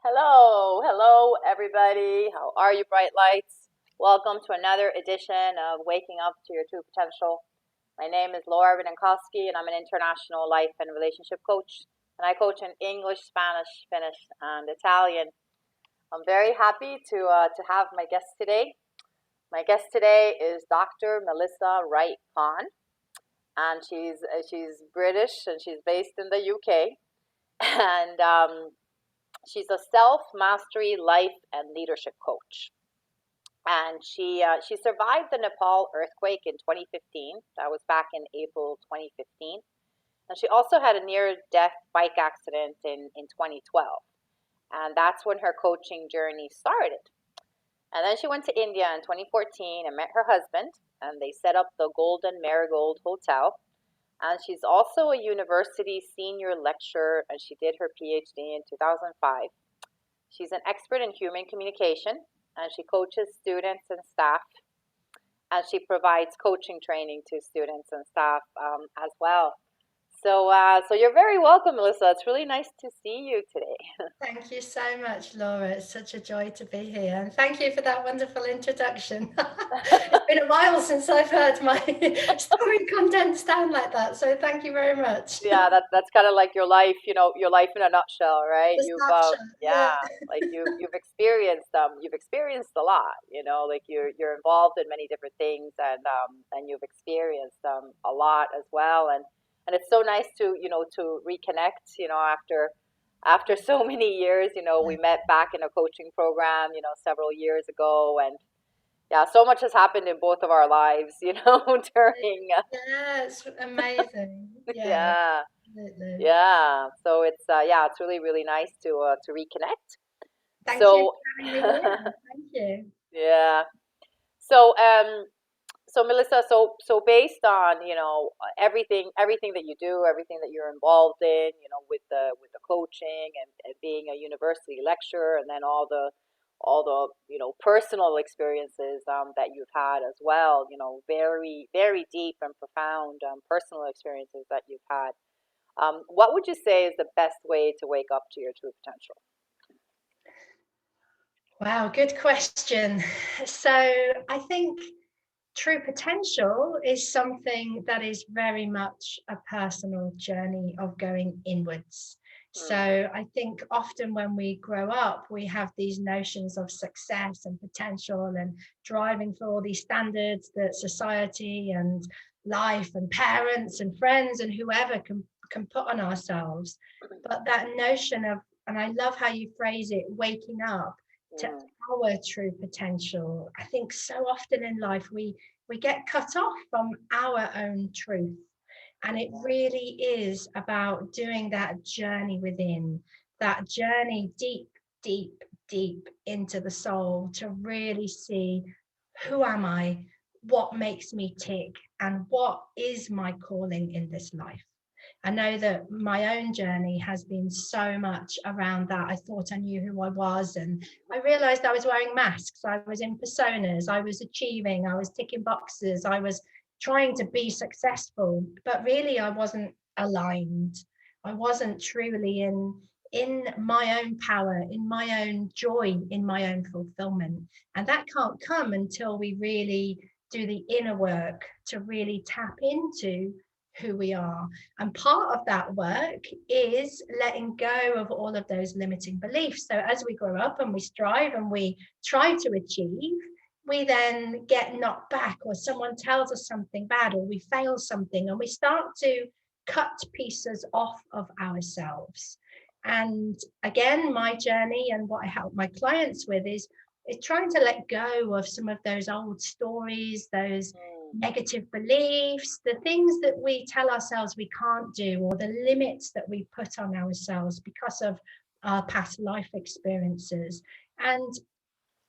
Hello everybody. How are you, bright lights? Welcome to another edition of Waking Up to Your True Potential. My name is Laura Vidankowski, and I'm an international life and relationship coach. And I coach in English, Spanish, Finnish, and Italian. I'm very happy to have my guest today. My guest today is Dr. Melissa Wright Khan, and she's British and she's based in the UK. And she's a self-mastery life and leadership coach. And she survived the Nepal earthquake in 2015. That was back in April 2015. And she also had a near-death bike accident in 2012. And that's when her coaching journey started. And then she went to India in 2014 and met her husband, and they set up the Golden Marigold Hotel. And she's also a university senior lecturer, and she did her PhD in 2005. She's an expert in human communication, and she coaches students and staff, and she provides coaching training to students and staff as well. So you're very welcome, Melissa. It's really nice to see you today. Thank you so much, Laura. It's such a joy to be here. And thank you for that wonderful introduction. It's been a while since I've heard my story condensed down like that. So thank you very much. Yeah, that's kind of like your life in a nutshell, right? The snapshot. Yeah. Like you've experienced a lot, like you're involved in many different things, and you've experienced a lot as well, and it's so nice to reconnect, after so many years. We met back in a coaching program, several years ago, and yeah, so much has happened in both of our lives, during Yeah, it's amazing. Yeah, yeah. absolutely. Yeah, so it's really really nice to reconnect. Thank you So for having me here. Thank you. yeah, so so Melissa, so based on everything that you do, everything that you're involved in, with the coaching and being a university lecturer, and then all the personal experiences that you've had as well, very very deep and profound personal experiences that you've had. What would you say is the best way to wake up to your true potential? Wow, good question. So I think true potential is something that is very much a personal journey of going inwards. So Mm, I think often when we grow up, we have these notions of success and potential and driving for all these standards that society and life and parents and friends and whoever can put on ourselves. But that notion of, and I love how you phrase it, waking up to mm, our true potential. I think so often in life we get cut off from our own truth. And it really is about doing that journey within, that journey deep, deep, deep into the soul to really see who am I, what makes me tick, and what is my calling in this life. I know that my own journey has been so much around that. I thought I knew who I was, and I realized I was wearing masks. I was in personas. I was achieving. I was ticking boxes. I was trying to be successful, but really I wasn't aligned. I wasn't truly in my own power, in my own joy, in my own fulfillment. And that can't come until we really do the inner work to really tap into who we are. And part of that work is letting go of all of those limiting beliefs. So as we grow up and we strive and we try to achieve, we then get knocked back, or someone tells us something bad, or we fail something, and we start to cut pieces off of ourselves. And again, my journey and what I help my clients with is trying to let go of some of those old stories, those mm, negative beliefs, the things that we tell ourselves we can't do, or the limits that we put on ourselves because of our past life experiences. And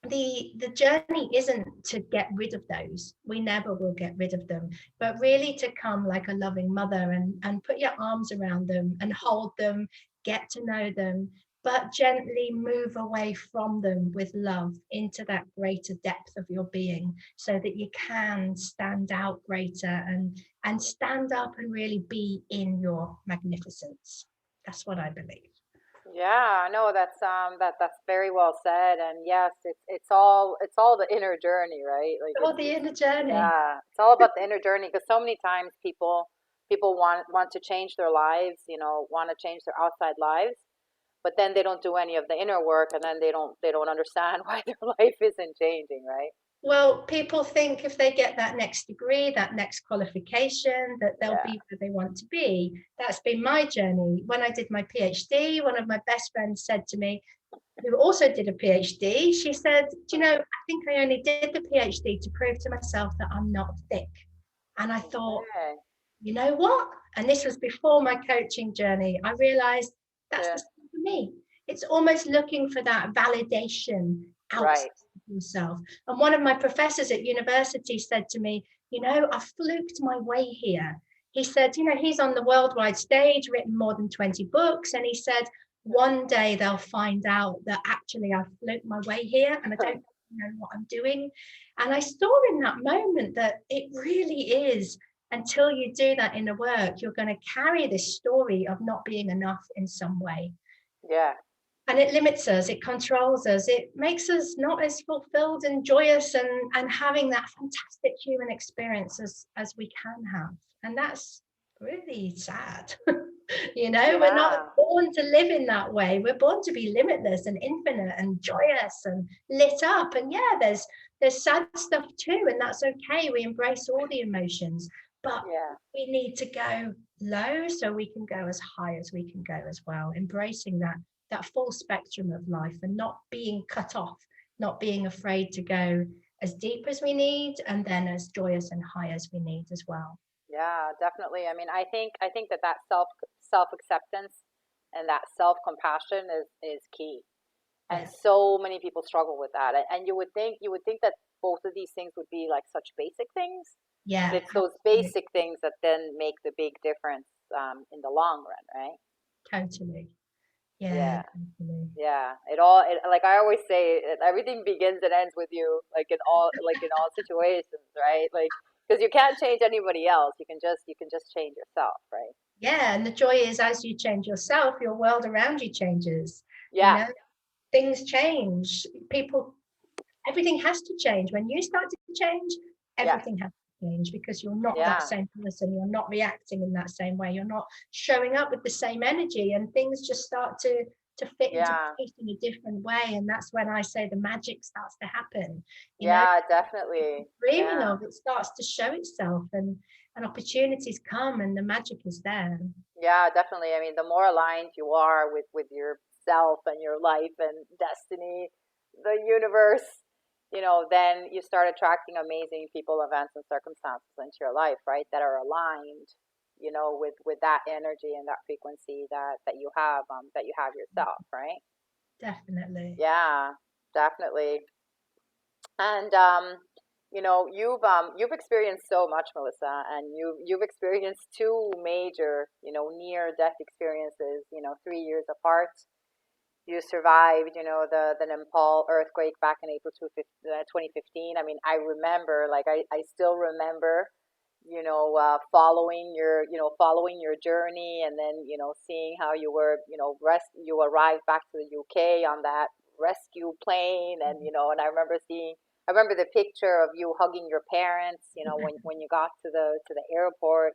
the journey isn't to get rid of those. We never will get rid of them, but really to come like a loving mother and put your arms around them and hold them, get to know them, but gently move away from them with love into that greater depth of your being, so that you can stand out greater and stand up and really be in your magnificence. That's what I believe. Yeah, no, that's very well said. And yes, it's all the inner journey, right? Like All the inner journey. yeah, it's all about the inner journey because so many times people want to change their lives, want to change their outside lives, but then they don't do any of the inner work, and then they don't understand why their life isn't changing, right? Well, people think if they get that next degree, that next qualification, that they'll Yeah. be where they want to be. That's been my journey. When I did my PhD, one of my best friends said to me, who also did a PhD, she said, "Do you know, I think I only did the PhD to prove to myself that I'm not thick." And I thought, Okay. you know what? And this was before my coaching journey. I realized that's Yeah. the same for me. It's almost looking for that validation outside Right. of yourself. And one of my professors at university said to me, "You know, I fluked my way here." He said, "You know, he's on the worldwide stage, written more than 20 books. And he said, one day they'll find out that actually I fluked my way here and I don't know what I'm doing." And I saw in that moment that it really is, until you do that inner work, you're going to carry this story of not being enough in some way. Yeah. And it limits us, it controls us, it makes us not as fulfilled and joyous and having that fantastic human experience as we can have. And that's really sad. We're not Yeah. born to live in that way. We're born to be limitless and infinite and joyous and lit up. And yeah, there's sad stuff too, and that's okay. We embrace all the emotions, but Yeah. we need to go low so we can go as high as we can go as well, embracing that full spectrum of life and not being cut off, not being afraid to go as deep as we need and then as joyous and high as we need as well. Yeah, definitely. I mean, I think that self acceptance and that self compassion is key. And Yeah. so many people struggle with that. And you would think that both of these things would be like such basic things, but Yeah, it's those basic things that then make the big difference in the long run, right? totally. Yeah, Yeah. totally. Yeah, like I always say, everything begins and ends with you, like in all situations, right? Like because you can't change anybody else. You can just change yourself, right? Yeah, and the joy is as you change yourself, your world around you changes. You Yeah, know, things change. People, everything has to change. When you start to change, yes, everything has to change because you're not that yeah, same person. You're not reacting in that same way. You're not showing up with the same energy, and things just start to fit into yeah, place in a different way. And that's when I say the magic starts to happen. You know, yeah, definitely, dreaming yeah, of it starts to show itself, and opportunities come, and the magic is there. yeah, definitely. I mean, the more aligned you are with yourself and your life and destiny, the universe, then you start attracting amazing people, events, and circumstances into your life, right? That are aligned, with that energy and that frequency that you have yourself, right? Definitely. Yeah, definitely. And you've experienced so much, Melissa, and you've experienced two major, near death experiences, 3 years apart. You survived, the Nepal earthquake back in April 2015. I mean, I remember, like, I still remember, following your journey, and then, seeing how you were, you arrived back to the UK on that rescue plane, and, and I remember the picture of you hugging your parents, when you got to the airport,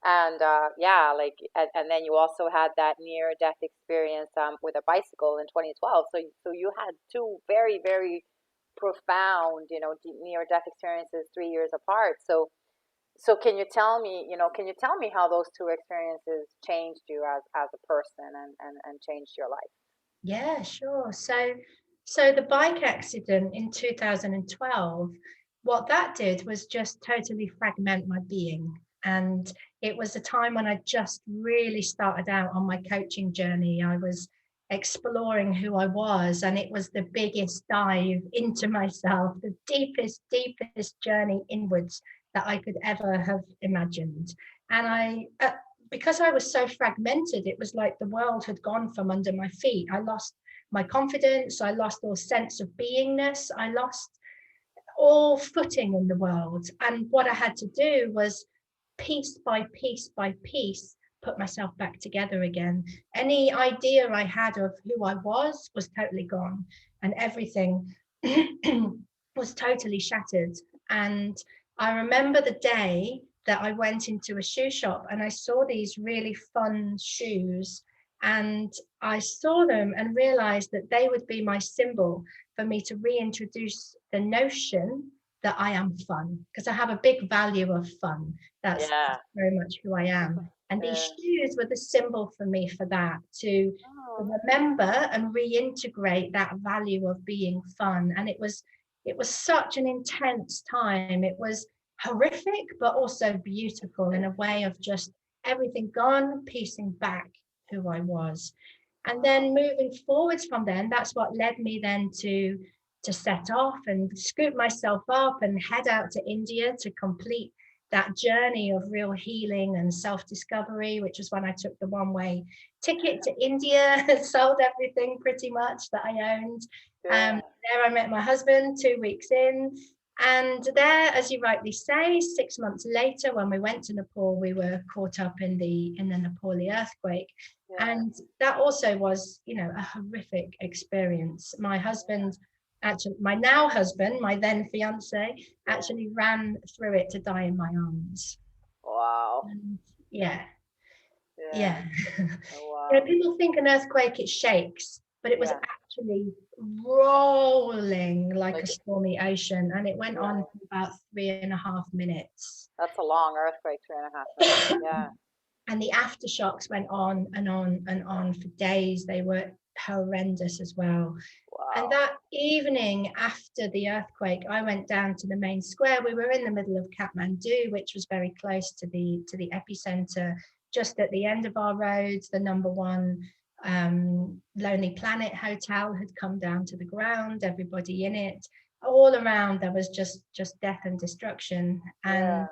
and yeah, like, and then you also had that near death experience with a bicycle in 2012. So you had two very, very profound, near death experiences 3 years apart. So can you tell me how those two experiences changed you as a person, and changed your life? Yeah, sure. So the bike accident in 2012, what that did was just totally fragment my being. And it was a time when I just really started out on my coaching journey. I was exploring who I was, and it was the biggest dive into myself, the deepest journey inwards that I could ever have imagined. And because I was so fragmented, it was like the world had gone from under my feet. I lost my confidence. I lost all sense of beingness. I lost all footing in the world. And what I had to do was piece by piece by piece put myself back together again. Any idea I had of who I was totally gone, and everything was totally shattered. And I remember the day that I went into a shoe shop and I saw these really fun shoes, and I saw them and realized that they would be my symbol for me to reintroduce the notion that I am fun, because I have a big value of fun. That's Yeah. very much who I am. And these Yeah. shoes were the symbol for me for that, to Oh, remember and reintegrate that value of being fun. And it was such an intense time. It was horrific, but also beautiful in a way of just everything gone, piecing back who I was. And wow. then moving forwards from then, that's what led me then to set off and scoop myself up and head out to India to complete that journey of real healing and self-discovery, which was when I took the one-way ticket to India and sold everything pretty much that I owned. Yeah. There I met my husband 2 weeks in. And there, as you rightly say, 6 months later, when we went to Nepal, we were caught up in the Nepali earthquake. Yeah. And that also was, a horrific experience. My husband, actually, my now husband, my then fiance, actually ran through it to die in my arms. Wow. And yeah, Yeah. yeah. Oh, wow. People think an earthquake, it shakes, but it was Yeah. actually rolling like a Like, stormy ocean. And it went on yeah. for about 3.5 minutes. That's a long earthquake, 3.5 minutes. Yeah. And the aftershocks went on and on and on for days. They were horrendous as well. And Wow. that evening after the earthquake, I went down to the main square. We were in the middle of Kathmandu, which was very close to the epicenter. Just at the end of our roads, the number one Lonely Planet hotel had come down to the ground. Everybody in it, all around, there was just death and destruction. Yeah. And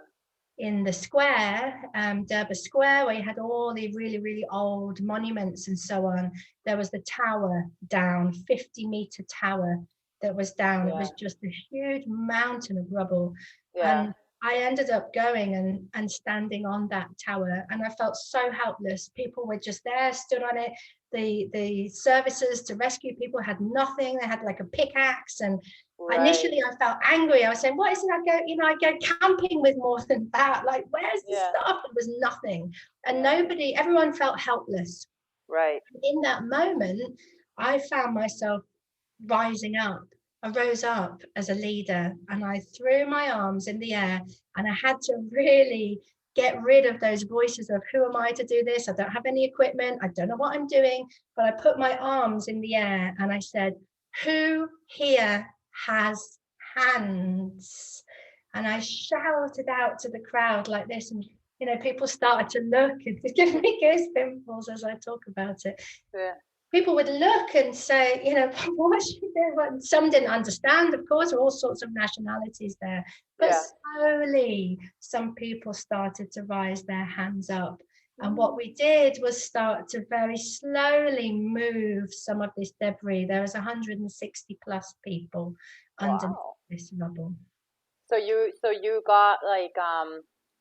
in the square, Durbar Square, where you had all the really, really old monuments and so on, there was the tower down, 50-meter tower that was down. It Yeah. was just a huge mountain of rubble. Yeah. And I ended up going and standing on that tower, and I felt so helpless. People were just there, stood on it. The services to rescue people had nothing. They had like a pickaxe, and Right. initially I felt angry. I was saying, what is it? I go camping with more than that. Like, where's the Yeah. stuff? There was nothing. And Yeah. everyone felt helpless. Right. In that moment, I found myself rising up. I rose up as a leader and I threw my arms in the air, and I had to really get rid of those voices of, who am I to do this? I don't have any equipment. I don't know what I'm doing. But I put my arms in the air and I said, who here has hands? And I shouted out to the crowd like this, and people started to look and give me goose pimples as I talk about it. Yeah. People would look and say, what's she doing? Some didn't understand, of course, all sorts of nationalities there. But Yeah. slowly, some people started to rise their hands up. And what we did was start to very slowly move some of this debris. There was 160 plus people underneath Wow. this rubble. So you got like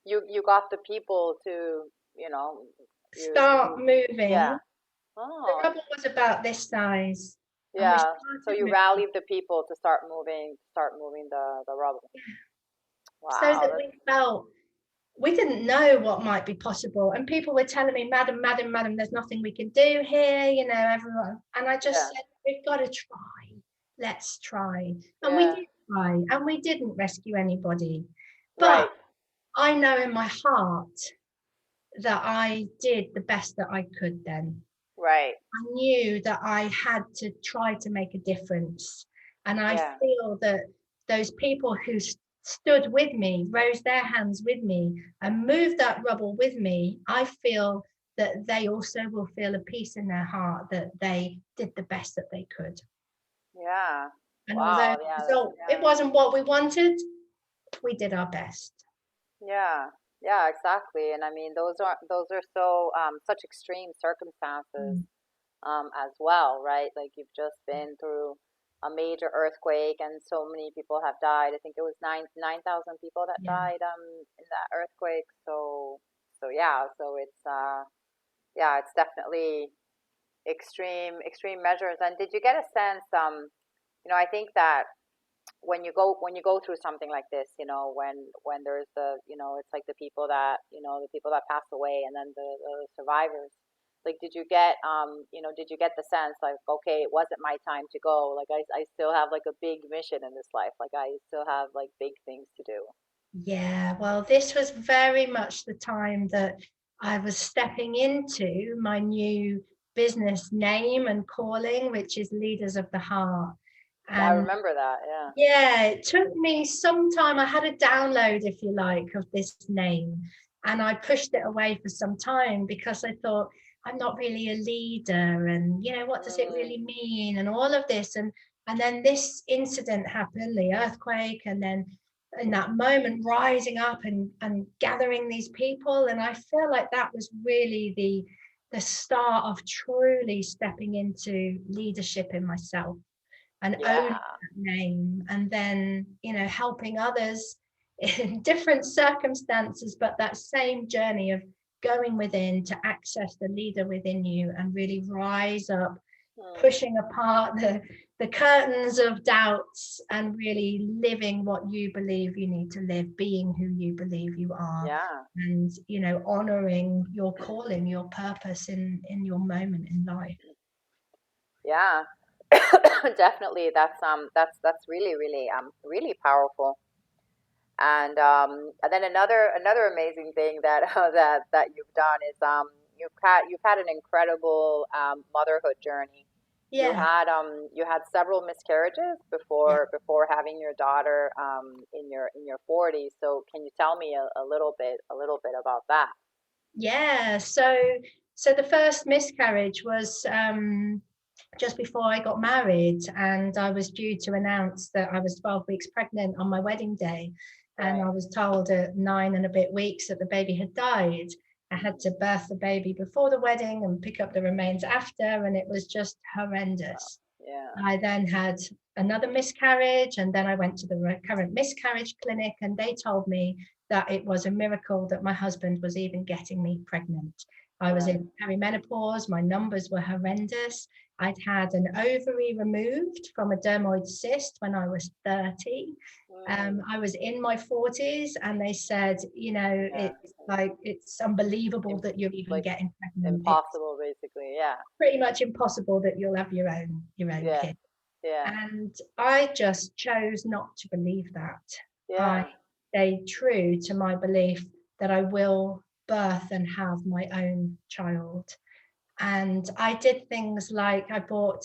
you got the people to, you know, Start yeah. moving. The Oh, rubble was about this size. And we yeah. So started you moving. rallied the people to start moving the rubble. So Wow, that we didn't know what might be possible. And people were telling me, madam, there's nothing we can do here, everyone. And I just yeah, said, we've got to try. Let's try. And we yeah, did try, and we didn't rescue anybody. right, But I know in my heart that I did the best that I could then. right, I knew that I had to try to make a difference. And I yeah, feel that those people who stood with me, rose their hands with me, and moved that rubble with me, I feel that they also will feel a peace in their heart that they did the best that they could. yeah. And although Wow, the yeah, result, it wasn't what we wanted, we did our best. yeah, yeah, exactly. And I mean, those are so such extreme circumstances Mm. as well, right? Like you've just been through a major earthquake and so many people have died. I think it was 9,000 people that Yeah. died in that earthquake. So yeah, so it's Yeah, it's definitely extreme measures. And did you get a sense, I think that when you go through something like this, when there's it's like the people that pass away, and then the survivors. Like, did you get the sense like, okay, it wasn't my time to go. Like, I still have like a big mission in this life. Like, I still have like big things to do. Yeah, well, this was very much the time that I was stepping into my new business name and calling, which is Leaders of the Heart. Yeah, I And remember that. Yeah. yeah, it took me some time. I had a download, if you like, of this name, and I pushed it away for some time because I thought I'm not really a leader, and what does it Mm, really mean, and all of this, and then this incident happened, the earthquake, and then in that moment rising up and gathering these people, and I feel like that was really the start of truly stepping into leadership in myself and owning yeah. that name, and then helping others in different circumstances, but that same journey of going within to access the leader within you and really rise up, Mm, pushing apart the curtains of doubts and really living what you believe you need to live, being who you believe you are, yeah. and honoring your calling, your purpose in your moment in life. Yeah. Definitely. That's really, really, really powerful. And then another amazing thing that that you've done is, you've had an incredible motherhood journey. Yeah, You had several miscarriages yeah. before having your daughter in your 40s. So can you tell me a little bit about that? Yeah, so the first miscarriage was just before I got married, and I was due to announce that I was 12 weeks pregnant on my wedding day, and I Right. was told at 9 and a bit weeks that the baby had died. I had to birth the baby before the wedding and pick up the remains after, and it was just horrendous. Yeah. I then had another miscarriage, and then I went to the recurrent miscarriage clinic, and they told me that it was a miracle that my husband was even getting me pregnant. I was Right. in perimenopause, my numbers were horrendous. I'd had an ovary removed from a dermoid cyst when I was 30. Mm, I was in my 40s, and they said, yeah. it's unbelievable Im- that you're even like, getting pregnant. It's impossible, basically. Yeah. pretty much impossible that you'll have your own Yeah. kid. Yeah. And I just chose not to believe that. I Yeah. stayed true to my belief that I will birth and have my own child. And I did things like I bought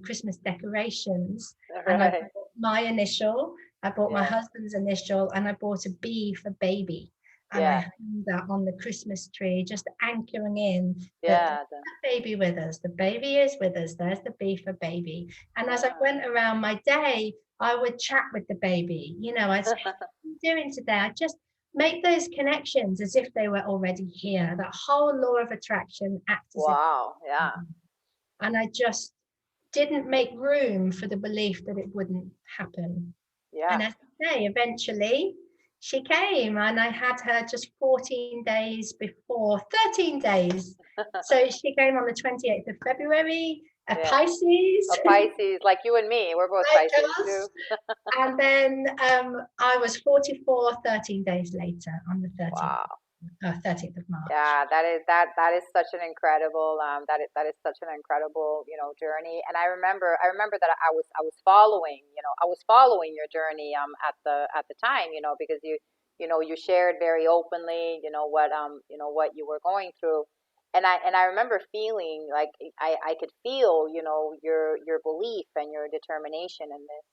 Christmas decorations, and I Right. bought my initial, I bought my Yeah. husband's initial, and I bought a B for baby. And I Yeah. hung that on the Christmas tree, just anchoring in that there's Yeah. the baby with us. The baby is with us. There's the B for baby. And as I Yeah. went around my day, I would chat with the baby. I'd say, "How are you doing today?" I just make those connections as if they were already here. That whole law of attraction acts as if, Wow. Yeah. and I just didn't make room for the belief that it wouldn't happen. Yeah. And as I say, eventually she came, and I had her just 14 days before, 13 days. So she came on the 28th of February, a Yeah. Pisces, A Pisces, like you and me. We're both like Pisces us. too. And then I was 44, 13 days later on the Wow. 13th of March. Yeah, that is such an incredible that is such an incredible, journey. And I remember that I was following your journey at the time, because you shared very openly, what you were going through. And I remember feeling like I could feel, your belief and your determination in this,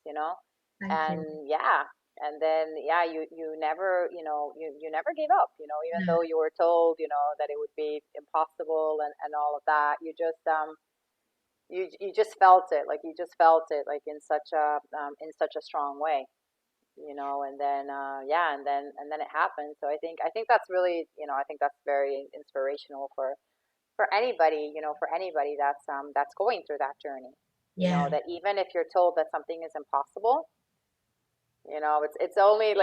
Thank you. and yeah. And then, yeah, you never, you never gave up, even No, though you were told, that it would be impossible, and all of that. You just felt it, like, like, in such a strong way, and then, yeah, and then it happened. So I think that's really, I think that's very inspirational for anybody, that's going through that journey, yeah, that even if you're told that something is impossible, You know, it's only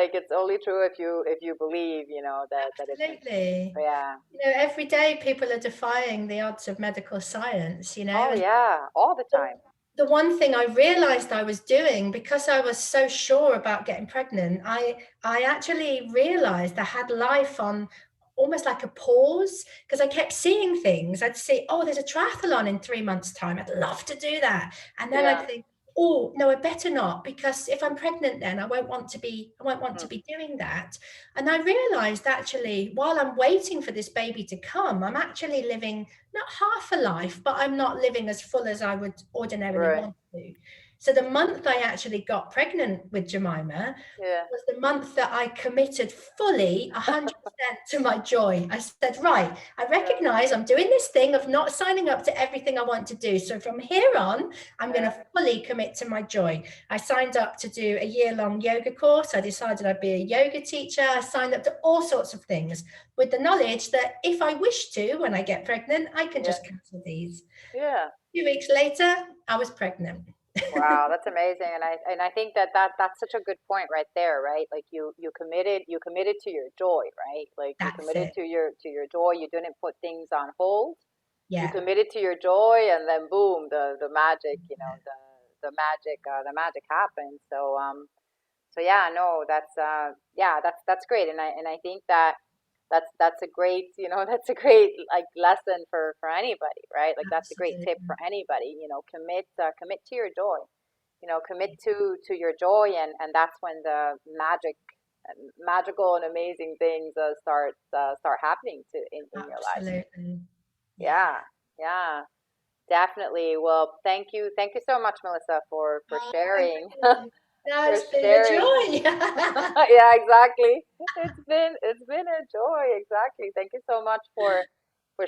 true if you believe, that it's Absolutely. yeah. Every day people are defying the odds of medical science, Oh and yeah, all the the, time. the one thing I realized I was doing, because I was so sure about getting pregnant, I actually realized I had life on almost like a pause, because I kept seeing things. I'd see, oh, there's a triathlon in 3 months' time. I'd love to do that. And then I'd Yeah. think, oh no, I better not, because if I'm pregnant, then I won't want to Mm. be doing that. And I realized, actually, while I'm waiting for this baby to come, I'm actually living not half a life, but I'm not living as full as I would ordinarily Right. want to. So the month I actually got pregnant with Jemima Yeah. was the month that I committed fully 100% to my joy. I said, right, I Yeah. recognize I'm doing this thing of not signing up to everything I want to do. So from here on, I'm going Yeah. to fully commit to my joy. I signed up to do a year-long yoga course. I decided I'd be a yoga teacher. I signed up to all sorts of things with the knowledge that if I wish to, when I get pregnant, I can Yeah. just cancel these. Yeah. 2 weeks later, I was pregnant. Wow, that's amazing, and I think that's such a good point right there, right? Like you committed to your joy, right? Like you That's committed it. to your joy. You didn't put things on hold. You Yeah. committed to your joy, and then boom, the magic, the magic happened. So yeah, no, that's great, and I think that's a great, that's a great like lesson for anybody, right? Like that's a great tip Absolutely. for anybody. Commit to your joy. Commit to your joy, and that's when the magical and amazing things start happening in your life. Absolutely. Yeah. Yeah, yeah, definitely. Well, thank you so much, Melissa, for Oh, thank sharing, you. No, for it's been a sharing. joy. Yeah, exactly. It's been a joy. Exactly. Thank you so much for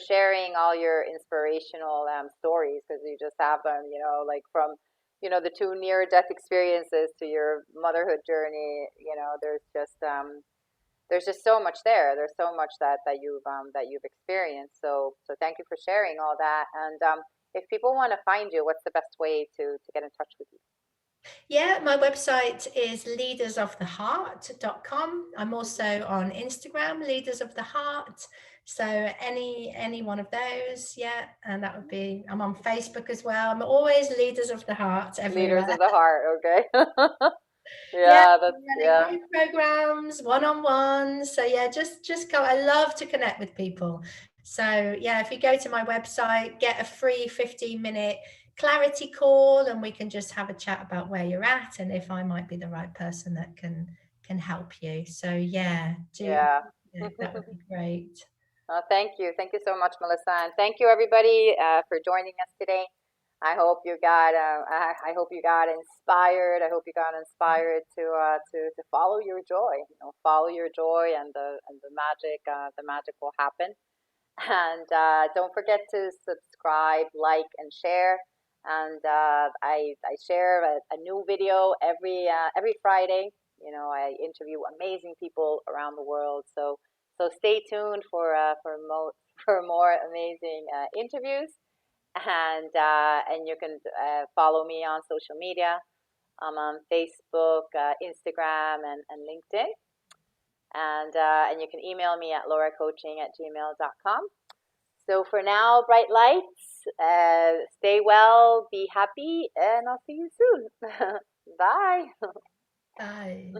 sharing all your inspirational stories, because you just have them, like from the two near death experiences to your motherhood journey. There's just so much there. There's so much that you've experienced. So thank you for sharing all that. And if people want to find you, what's the best way to get in touch with you? Yeah, my website is leadersoftheheart.com. I'm also on Instagram, Leaders of the Heart. So any one of those, yeah, and that would be, I'm on Facebook as well. I'm always Leaders of the Heart Leaders everywhere. of the Heart. Okay. Yeah, Yeah, that's running yeah. group programs, one-on-ones. So yeah, just go. I love to connect with people. So yeah, if you go to my website, get a free 15-minute clarity call, and we can just have a chat about where you're at and if I might be the right person that can help you. So yeah, Yeah. that would be great. Thank you. Thank you so much, Melissa. And thank you, everybody, for joining us today. I hope you got inspired. I hope you got inspired to follow your joy. Follow your joy, and the magic will happen. And don't forget to subscribe, like, and share. And I share a new video every Friday. I interview amazing people around the world. So stay tuned for more amazing interviews. And you can follow me on social media. I'm on Facebook, Instagram, and LinkedIn. And you can email me at lauracoaching@gmail.com. So for now, bright lights, stay well, be happy, and I'll see you soon. Bye. Bye.